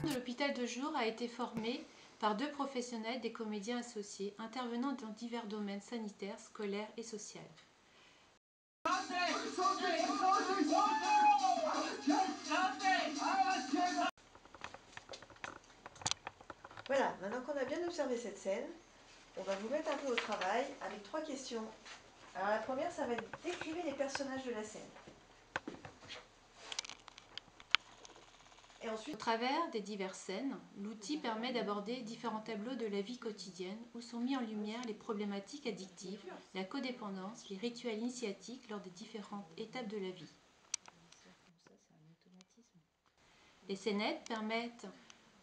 L'hôpital de jour a été formé par 2 professionnels des comédiens associés intervenant dans divers domaines sanitaires, scolaires et sociaux. Voilà, maintenant qu'on a bien observé cette scène, on va vous mettre un peu au travail avec 3 questions. Alors la première, ça va être décrire les personnages de la scène. Et ensuite, Au travers des diverses scènes, l'outil permet d'aborder différents tableaux de la vie quotidienne où sont mis en lumière les problématiques addictives, la codépendance, les rituels initiatiques lors des différentes étapes de la vie. Les scénettes permettent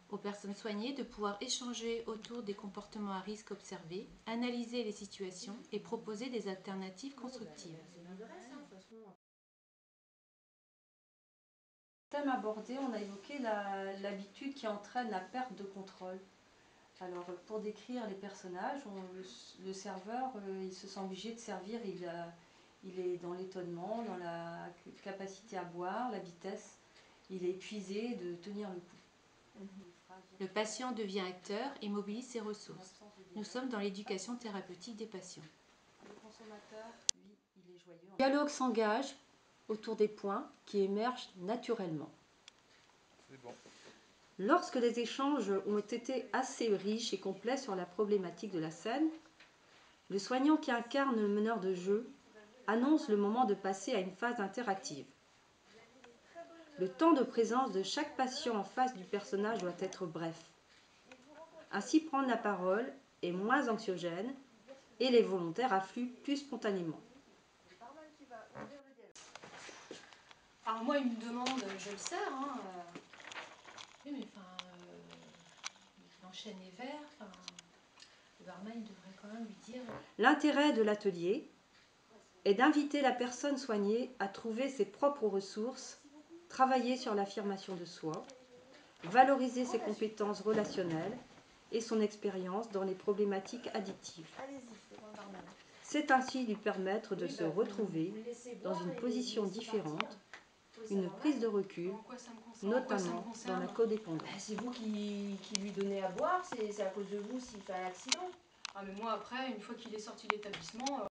aux personnes soignées de pouvoir échanger autour des comportements à risque observés, analyser les situations et proposer des alternatives constructives. Thème abordé, on a évoqué l'habitude qui entraîne la perte de contrôle. Alors pour décrire les personnages, le serveur il se sent obligé de servir, il est dans l'étonnement, dans la capacité à boire, la vitesse, il est épuisé de tenir le coup. Le patient devient acteur et mobilise ses ressources. Nous sommes dans l'éducation thérapeutique des patients. Le consommateur, lui, il est joyeux. Le dialogue s'engage autour des points qui émergent naturellement. C'est bon. Lorsque les échanges ont été assez riches et complets sur la problématique de la scène, le soignant qui incarne le meneur de jeu annonce le moment de passer à une phase interactive. Le temps de présence de chaque patient en face du personnage doit être bref. Ainsi, prendre la parole est moins anxiogène et les volontaires affluent plus spontanément. Alors moi, il me demande, je le sers. Oui, mais il enchaîne les verres. Le barman il devrait quand même lui dire. L'intérêt de l'atelier est d'inviter la personne soignée à trouver ses propres ressources, travailler sur l'affirmation de soi, valoriser ses compétences relationnelles et son expérience dans les problématiques addictives. C'est ainsi lui permettre de se retrouver dans une position différente, une prise de recul, notamment dans la codépendance. C'est vous qui lui donnez à boire, c'est à cause de vous s'il fait un accident. Ah mais moi après, une fois qu'il est sorti de l'établissement...